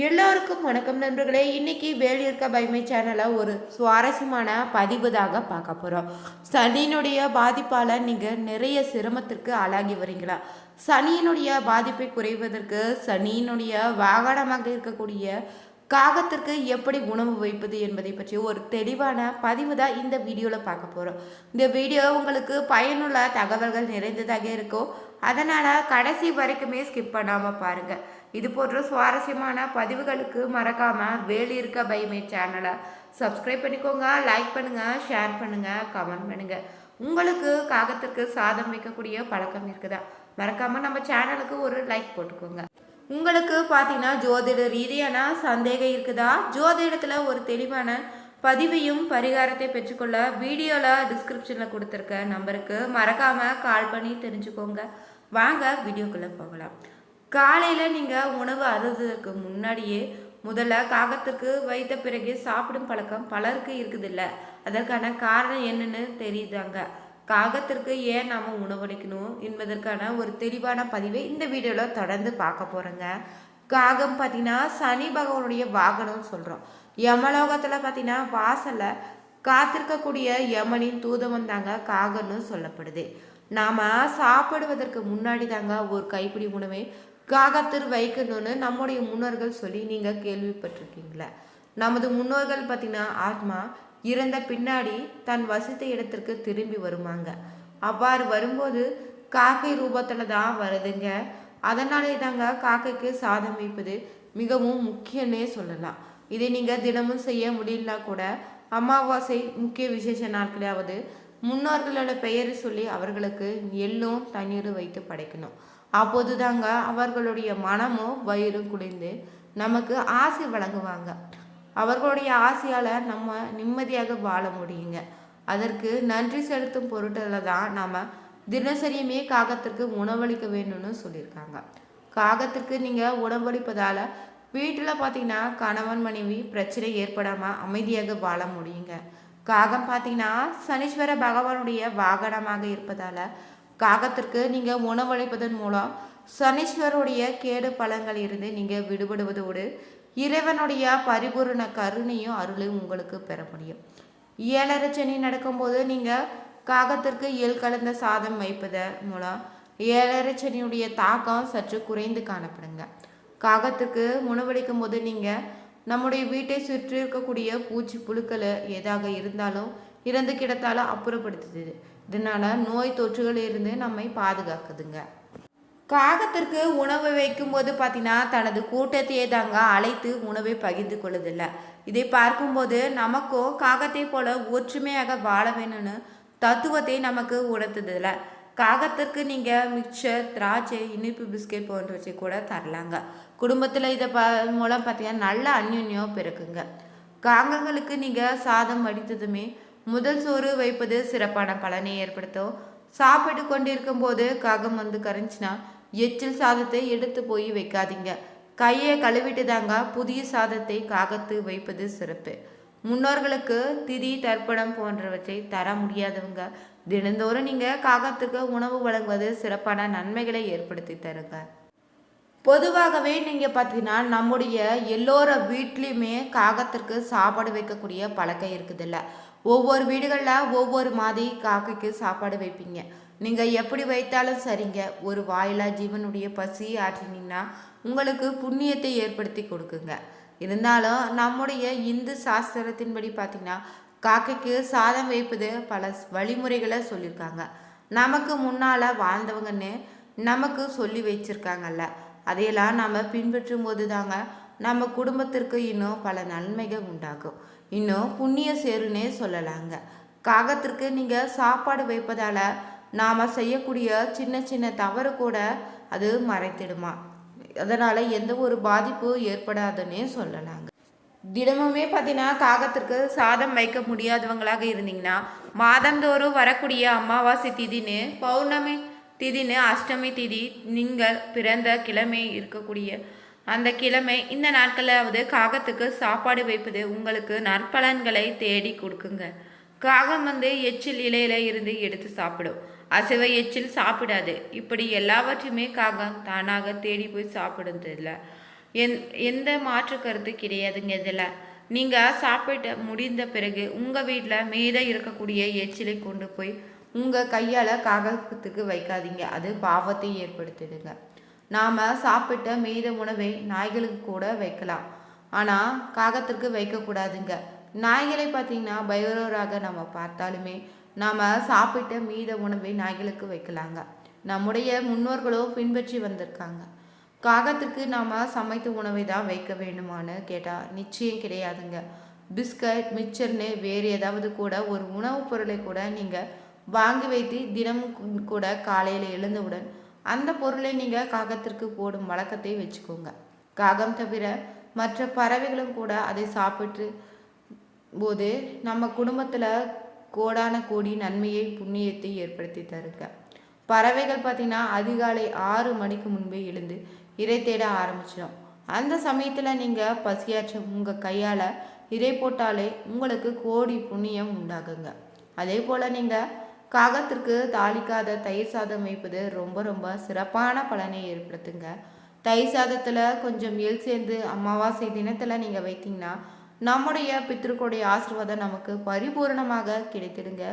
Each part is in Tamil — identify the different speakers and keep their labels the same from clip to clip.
Speaker 1: எல்லோருக்கும் வணக்கம் நண்பர்களே. இன்னைக்கு வேலியிருக்க பைமை சேனலில் ஒரு சுவாரஸ்யமான பதிவு தாங்க பார்க்க போகிறோம். சனியினுடைய பாதிப்பால் நீங்கள் நிறைய சிரமத்திற்கு ஆளாகி வரீங்களா? சனியினுடைய பாதிப்பை குறைவதற்கு சனியினுடைய வாகனமாக இருக்கக்கூடிய காகத்திற்கு எப்படி உணவு வைப்பது என்பதை பற்றி ஒரு தெளிவான பதிவு தான் இந்த வீடியோவில் பார்க்க போகிறோம். இந்த வீடியோ உங்களுக்கு பயனுள்ள தகவல்கள் நிறைந்ததாக இருக்கும். அதனால் கடைசி வரைக்குமே ஸ்கிப் பண்ணாமல் பாருங்கள். இது போன்ற சுவாரஸ்யமான பதிவுகளுக்கு மறக்காமல் வேலி இருக்க பைமை சேனலை சப்ஸ்கிரைப் பண்ணிக்கோங்க, லைக் பண்ணுங்கள், ஷேர் பண்ணுங்கள், கமெண்ட் பண்ணுங்கள். உங்களுக்கு காகத்திற்கு சாதம் வைக்கக்கூடிய பழக்கம் இருக்குதா? மறக்காமல் நம்ம சேனலுக்கு ஒரு லைக் போட்டுக்கோங்க. உங்களுக்கு பார்த்தீங்கன்னா ஜோதிட ரீதியான சந்தேகம் இருக்குதா? ஜோதிடத்தில் ஒரு தெளிவான பதிவையும் பரிகாரத்தை பெற்றுக்கொள்ள வீடியோவில் டிஸ்கிரிப்ஷனில் கொடுத்துருக்க நம்பருக்கு மறக்காமல் கால் பண்ணி தெரிஞ்சுக்கோங்க. வாங்க வீடியோக்குள்ளே போகலாம். காலையில் நீங்கள் உணவு அருந்துவதற்கு முன்னாடியே முதல்ல காகத்துக்கு வைத்த பிறகு சாப்பிடும் பழக்கம் பலருக்கு இருக்குதில்ல. அதற்கான காரணம் என்னன்னு தெரியுதாங்க. காகத்திற்கு ஏன் நாம் உணவளிக்கணும் என்பதற்கான ஒரு தெளிவான பதிவை இந்த வீடியோவில் தொடர்ந்து பார்க்க போகிறோங்க. காகம் பார்த்தீங்கன்னா சனி பகவானுடைய வாகனம்னு சொல்கிறோம். யமலோகத்தில் பார்த்தீங்கன்னா வாசலில் காத்திருக்கக்கூடிய யமனின் தூதவன் தாங்க காகம்னு சொல்லப்படுது. நாம் சாப்பிடுவதற்கு முன்னாடி தாங்க ஒரு கைப்பிடி உணவை காகத்தில் வைக்கணும்னு நம்முடைய முன்னோர்கள் சொல்லி நீங்கள் கேள்விப்பட்டிருக்கீங்களா? நமது முன்னோர்கள் பார்த்தீங்கன்னா ஆத்மா இறந்த பின்னாடி தன் வசித்த இடத்திற்கு திரும்பி வருவாங்க. அவ்வாறு வரும்போது காக்கை ரூபத்தில் தான் வருதுங்க. அதனாலே தாங்க காக்கைக்கு சாதம் வைப்பது மிகவும் முக்கியன்னே சொல்லலாம். இதை நீங்கள் தினமும் செய்ய முடியலனா கூட அமாவாசை முக்கிய விசேஷ நாட்களாவது முன்னோர்களோட பெயரை சொல்லி அவர்களுக்கு எள்ளும் தண்ணீரும் வைத்து படைக்கணும். அப்போது தாங்க அவர்களுடைய மனமும் வயிறும் குளிர்ந்து நமக்கு ஆசை வழங்குவாங்க. அவர்களுடைய ஆசையால் நம்ம நிம்மதியாக வாழ முடியுங்க. அதற்கு நன்றி செலுத்தும் பொருட்டில் தான் நம்ம தினசரியுமே காகத்திற்கு உணவளிக்க வேணும்னு சொல்லியிருக்காங்க. காகத்திற்கு நீங்கள் உணவளிப்பதால் வீட்டில் பார்த்தீங்கன்னா கணவன் மனைவி பிரச்சனை ஏற்படாமல் அமைதியாக வாழ முடியுங்க. காகம் பார்த்தீங்கன்னா சனீஸ்வர பகவானுடைய வாகனமாக இருப்பதால் காகத்திற்கு நீங்கள் உணவளிப்பதன் மூலம் சனீஸ்வருடைய கேடு பலன்கள் இருந்து நீங்கள் விடுபடுவதோடு இறைவனுடைய பரிபூர்ண கருணையும் அருளையும் உங்களுக்கு பெற முடியும். 7:30 சனி நடக்கும்போது நீங்கள் காகத்திற்கு எள் கலந்த சாதம் வைப்பதன் மூலம் 7:30 சனியுடைய தாக்கம் சற்று குறைந்து காணப்படுங்க. காகத்திற்கு உணவளிக்கும் போது நீங்கள் நம்முடைய வீட்டை சுற்றி இருக்கக்கூடிய பூச்சி புழுக்கள் ஏதாக இருந்தாலும் இறந்து கிடத்தாலும் அப்புறப்படுத்துது. இதனால நோய் தொற்றுகள் இருந்து நம்மை பாதுகாக்குதுங்க. காகத்திற்கு உணவு வைக்கும்போது பார்த்தீங்கன்னா தனது கூட்டத்தையே தாங்க அழைத்து உணவை பகிர்ந்து கொள்ளுதில்லை. இதை பார்க்கும்போது நமக்கும் காகத்தை போல ஒற்றுமையாக வாழ வேணும்னு தத்துவத்தை நமக்கு உணர்த்துதில்ல. காகத்திற்கு நீங்கள் மிக்சர், திராட்சை, இனிப்பு பிஸ்கெட் போன்றவற்றை கூட தரலாங்க. குடும்பத்தில் இதை மூலம் பார்த்தீங்கன்னா நல்ல அந்யோன்யம் பிறக்குங்க. காகங்களுக்கு நீங்கள் சாதம் வடித்ததுமே முதல் சோறு வைப்பது சிறப்பான பலனை ஏற்படுத்தும். சாப்பிட்டு கொண்டிருக்கும் போது காகம் வந்து கரைஞ்சினா எச்சில் சாதத்தை எடுத்து போய் வைக்காதீங்க. கையை கழுவிட்டு தாங்க புதிய சாதத்தை காகத்து வைப்பது சிறப்பு. முன்னோர்களுக்கு திதி தர்ப்பணம் போன்றவற்றை தர முடியாதவங்க தினந்தோறும் நீங்கள் காகத்துக்கு உணவு வழங்குவது சிறப்பான நன்மைகளை ஏற்படுத்தி தருங்க. பொதுவாகவே நீங்கள் பார்த்தீங்கன்னா நம்முடைய எல்லோர வீட்லேயுமே காகத்திற்கு சாப்பாடு வைக்கக்கூடிய பழக்கம் இருக்குதில்ல. ஒவ்வொரு வீடுகளில் ஒவ்வொரு மாதிரி காக்கைக்கு சாப்பாடு வைப்பீங்க. நீங்கள் எப்படி வைத்தாலும் சரிங்க, ஒரு வாயிலா ஜீவனுடைய பசி ஆற்றினீங்கன்னா உங்களுக்கு புண்ணியத்தை ஏற்படுத்தி கொடுக்குங்க. இருந்தாலும் நம்முடைய இந்து சாஸ்திரத்தின்படி பார்த்தீங்கன்னா காக்கைக்கு சாதம் வைப்பது பல வழிமுறைகளை சொல்லியிருக்காங்க. நமக்கு முன்னால் வாழ்ந்தவங்கன்னு நமக்கு சொல்லி வச்சிருக்காங்கல்ல, அதையெல்லாம் நம்ம பின்பற்றும் போது தாங்க நம்ம குடும்பத்திற்கு இன்னும் பல நன்மைகள் உண்டாகும், இன்னும் புண்ணிய சேருன்னே சொல்லலாங்க. காகத்திற்கு நீங்கள் சாப்பாடு வைப்பதால் நாம் செய்யக்கூடிய சின்ன சின்ன தவறு கூட அது மறைத்திடுமா. அதனால் எந்த ஒரு பாதிப்பு ஏற்படாதுன்னே சொல்லலாங்க. தினமுமே பார்த்தீங்கன்னா காகத்திற்கு சாதம் வைக்க முடியாதவங்களாக இருந்தீங்கன்னா மாதந்தோறும் வரக்கூடிய அமாவாசை திதின்னு, பௌர்ணமி திதின்னு, அஷ்டமி திதி நீங்கள் பிறந்த கிழமை இருக்கக்கூடிய அந்த கிழமை இந்த நாட்களாவது காகத்துக்கு சாப்பாடு வைப்பது உங்களுக்கு நற்பலன்களை தேடி கொடுக்குங்க. காகம் வந்து எச்சில் இலையில இருந்து எடுத்து சாப்பிடும், அசைவ எச்சில் சாப்பிடாது. இப்படி எல்லாவற்றையுமே காகம் தானாக தேடி போய் சாப்பிடுறதில்ல. எந்த மாற்று கருத்து கிடையாதுங்க. இதில் நீங்கள் சாப்பிட்டு முடிந்த பிறகு உங்கள் வீட்டில் மீதம் இருக்கக்கூடிய எச்சிலை கொண்டு போய் உங்கள் கையால் காகத்துக்கு வைக்காதீங்க. அது பாவத்தை ஏற்படுத்திடுங்க. நாம் சாப்பிட்ட மீத உணவை நாய்களுக்கு கூட வைக்கலாம், ஆனால் காகத்திற்கு வைக்கக்கூடாதுங்க. நாய்களை பார்த்திங்கன்னா பைரவராக நம்ம பார்த்தாலுமே நாம் சாப்பிட்ட மீத உணவை நாய்களுக்கு வைக்கலாங்க. நம்முடைய முன்னோர்களும் பின்பற்றி வந்திருக்காங்க. காகத்துக்கு நாம் சமைத்த உணவை தான் வைக்க வேண்டுமான்னு கேட்டால் நிச்சயம் கிடையாதுங்க. பிஸ்கட் மிக்சர்னு வேறு ஏதாவது கூட ஒரு உணவுப் பொருளை கூட நீங்கள் வாங்கி வைத்து தினமும் கூட காலையில் எழுந்தவுடன் அந்த பொருளை நீங்கள் காகத்திற்கு போடும் வழக்கத்தை வச்சுக்கோங்க. காகம் தவிர மற்ற பறவைகளும் கூட அதை சாப்பிட்டு போது நம்ம குடும்பத்தில் கோடான கோடி நன்மையை புண்ணியத்தை ஏற்படுத்தி தருங்க. பறவைகள் பார்த்திங்கன்னா அதிகாலை 6 மணிக்கு முன்பே எழுந்து இறை தேட ஆரம்பிச்சிடும். அந்த சமயத்தில் நீங்கள் பசியாற்ற உங்கள் கையால் இறை போட்டாலே உங்களுக்கு கோடி புண்ணியம் உண்டாகுங்க. அதே போல் நீங்கள் காகத்திற்கு தாளிக்காத தயிர் சாதம் வைப்பது ரொம்ப ரொம்ப சிறப்பான பலனை ஏற்படுத்துங்க. தயிர் சாதத்தில் கொஞ்சம் எள் சேர்ந்து அமாவாசை தினத்தில் நீங்கள் வைத்தீங்கன்னா நம்முடைய பித்ருக்களுடைய ஆசீர்வாதம் நமக்கு பரிபூர்ணமாக கிடைத்திடுங்க.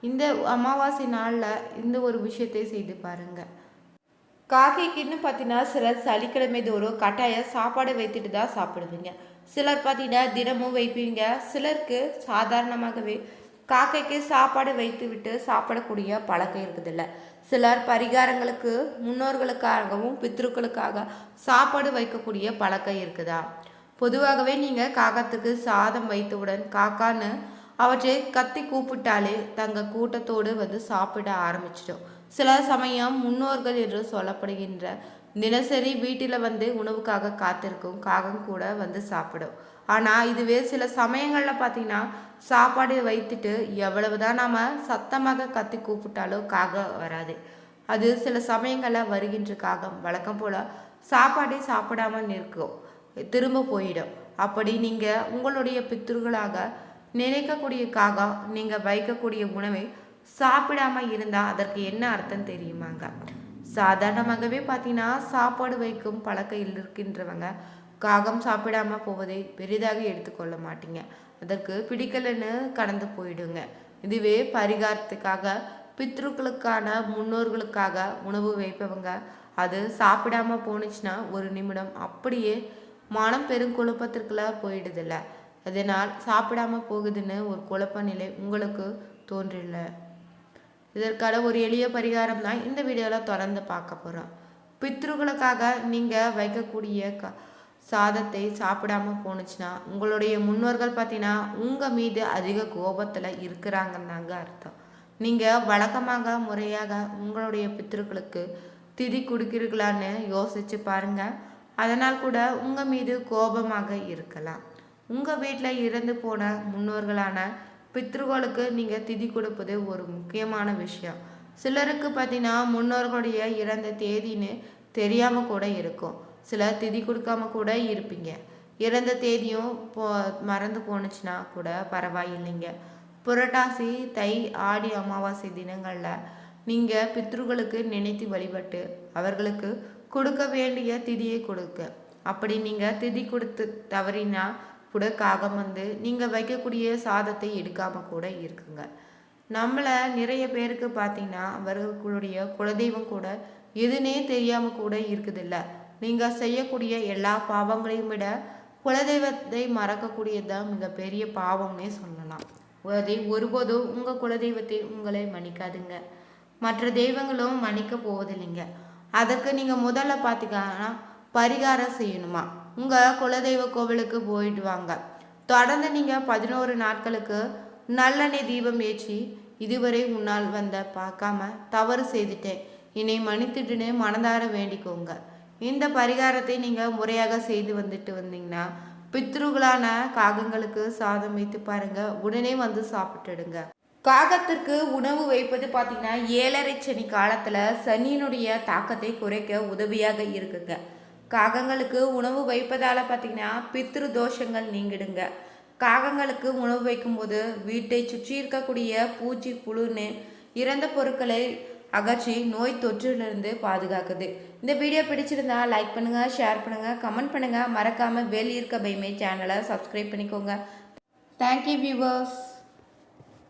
Speaker 1: இந்த அமாவாசை நாளில் இந்த ஒரு விஷயத்தை செய்து பாருங்க. காக்கைக்குன்னு பார்த்தீங்கன்னா சிலர் சனிக்கிழமை தோறும் கட்டாயம் சாப்பாடு வைத்துட்டு தான் சாப்பிடுவீங்க. சிலர் பார்த்தீங்கன்னா தினமும் வைப்பீங்க. சிலருக்கு சாதாரணமாகவே காக்கைக்கு சாப்பாடு வைத்து விட்டு சாப்பிடக்கூடிய பழக்கம் இருக்குதில்ல. சிலர் பரிகாரங்களுக்கு முன்னோர்களுக்காகவும் பித்ருக்களுக்காக சாப்பாடு வைக்கக்கூடிய பழக்கம் இருக்குதா? பொதுவாகவே நீங்கள் காகத்துக்கு சாதம் வைத்தவுடன் காக்கான்னு அவற்றை கத்தி கூப்பிட்டாலே தங்கள் கூட்டத்தோடு வந்து சாப்பிட ஆரம்பிச்சிடும். சில சமயம் முன்னோர்கள் என்று சொல்லப்படுகின்ற தினசரி வீட்டில் வந்து உணவுக்காக காத்திருக்கும் காகம் கூட வந்து சாப்பிடும். ஆனால் இதுவே சில சமயங்களில் பார்த்திங்கன்னா சாப்பாடு வைத்துட்டு எவ்வளவுதான் நாம் சத்தமாக கத்தி கூப்பிட்டாலும் காகம் வராது. அது சில சமயங்களில் வருகின்ற காகம் வழக்கம் போல் சாப்பாடை சாப்பிடாமல் நிற்கும், திரும்ப போயிடும். அப்படி நீங்கள் உங்களுடைய பித்ருகளாக நினைக்கக்கூடிய காகம் நீங்கள் வைக்கக்கூடிய உணவை சாப்பிடாம இருந்தால் அதற்கு என்ன அர்த்தம் தெரியுமாங்க? சாதாரணமாகவே பார்த்தீங்கன்னா சாப்பாடு வைக்கும் பழக்கம் இருக்கின்றவங்க காகம் சாப்பிடாம போவதை பெரிதாக எடுத்துக்கொள்ள மாட்டீங்க. அதற்கு பிடிக்கலன்னு கடந்து போயிடுங்க. இதுவே பரிகாரத்துக்காக பித்ருக்களுக்கான முன்னோர்களுக்காக உணவு வைப்பவங்க அது சாப்பிடாம போணுச்சுன்னா ஒரு நிமிடம் அப்படியே மனம் பெரும் குழப்பத்திற்குள்ள போயிடுதில்ல. அதனால் சாப்பிடாம போகுதுன்னு ஒரு குழப்ப நிலை உங்களுக்கு தோன்றில்லை. இதற்கான ஒரு எளிய பரிகாரம் தான் இந்த வீடியோவில் தொடர்ந்து பார்க்க போகிறோம். பித்ருக்களுக்காக நீங்கள் வைக்கக்கூடிய சாதத்தை சாப்பிடாம போணுச்சுன்னா உங்களுடைய முன்னோர்கள் பார்த்தீங்கன்னா உங்கள் மீது அதிக கோபத்தில் இருக்கிறாங்கன்னாங்க அர்த்தம். நீங்கள் வழக்கமாக முறையாக உங்களுடைய பித்ருக்களுக்கு திதி கொடுக்கிறீர்களான்னு யோசிச்சு பாருங்கள். அதனால் கூட உங்கள் மீது கோபமாக இருக்கலாம். உங்கள் வீட்டில் இறந்து போன முன்னோர்களான பித்ருக்களுக்கு நீங்கள் திதி கொடுப்பது ஒரு முக்கியமான விஷயம். சிலருக்கு பார்த்தீங்கன்னா முன்னோர்களுடைய இறந்த தேதின்னு தெரியாமல் கூட இருக்கும். சிலர் திதி கொடுக்காம கூட இருப்பீங்க. இறந்த தேதியும் மறந்து போணுச்சுன்னா கூட பரவாயில்லைங்க. புரட்டாசி தை ஆடி அமாவாசை தினங்களில் நீங்கள் பித்ருக்களுக்கு நினைத்து வழிபட்டு அவர்களுக்கு கொடுக்க வேண்டிய திதியை கொடுக்க. அப்படி நீங்கள் திதி கொடுத்து தவறினா கூட காகம் வந்து நீங்கள் வைக்கக்கூடிய சாதத்தை எடுக்காமல் கூட இருக்குங்க. நம்மளை நிறைய பேருக்கு பார்த்தீங்கன்னா அவர்களுடைய குலதெய்வம் கூட எதுனே தெரியாமல் கூட இருக்குதில்ல. நீங்கள் செய்யக்கூடிய எல்லா பாவங்களையும் விட குலதெய்வத்தை மறக்கக்கூடியதான் மிகப்பெரிய பாவம்னே சொல்லலாம். அதை ஒருபோதும் உங்கள் குலதெய்வத்தை உங்களை மன்னிக்காதுங்க. மற்ற தெய்வங்களும் மன்னிக்க போவதில்லைங்க. அதற்கு நீங்கள் முதல்ல பார்த்தீங்கன்னா பரிகாரம் செய்யணுமா, உங்கள் குலதெய்வ கோவிலுக்கு போயிட்டு வாங்க. தொடர்ந்து நீங்கள் 11 நாட்களுக்கு நல்லெண்ணெய் தீபம் ஏற்றி இதுவரை உன்னால் வந்த பார்க்காம தவறு செய்துட்டேன், என்னை மன்னித்துட்டுன்னு மனதார வேண்டிக்கோங்க. இந்த பரிகாரத்தை நீங்கள் முறையாக செய்து வந்துட்டு வந்தீங்கன்னா பித்ருகளான காகங்களுக்கு சாதம் வைத்து பாருங்க, உடனே வந்து சாப்பிட்டுடுங்க. காகத்திற்கு உணவு வைப்பது பார்த்தீங்கன்னா 7:30 சனி காலத்தில் சனியினுடைய தாக்கத்தை குறைக்க உதவியாக இருக்குங்க. காகங்களுக்கு உணவு வைப்பதால் பார்த்தீங்கன்னா பித்ரு தோஷங்கள் நீங்கிடுங்க. காகங்களுக்கு உணவு வைக்கும்போது வீட்டை சுற்றி இருக்கக்கூடிய பூச்சி புழுன்னு இறந்த பொருட்களை அகற்றி நோய் தொற்றிலிருந்து பாதுகாக்குது. இந்த வீடியோ பிடிச்சிருந்தா லைக் பண்ணுங்கள், ஷேர் பண்ணுங்கள், கமெண்ட் பண்ணுங்கள். மறக்காமல் வேல் ஈர்க்க பைமை சேனலை சப்ஸ்கிரைப் பண்ணிக்கோங்க. Thank you viewers.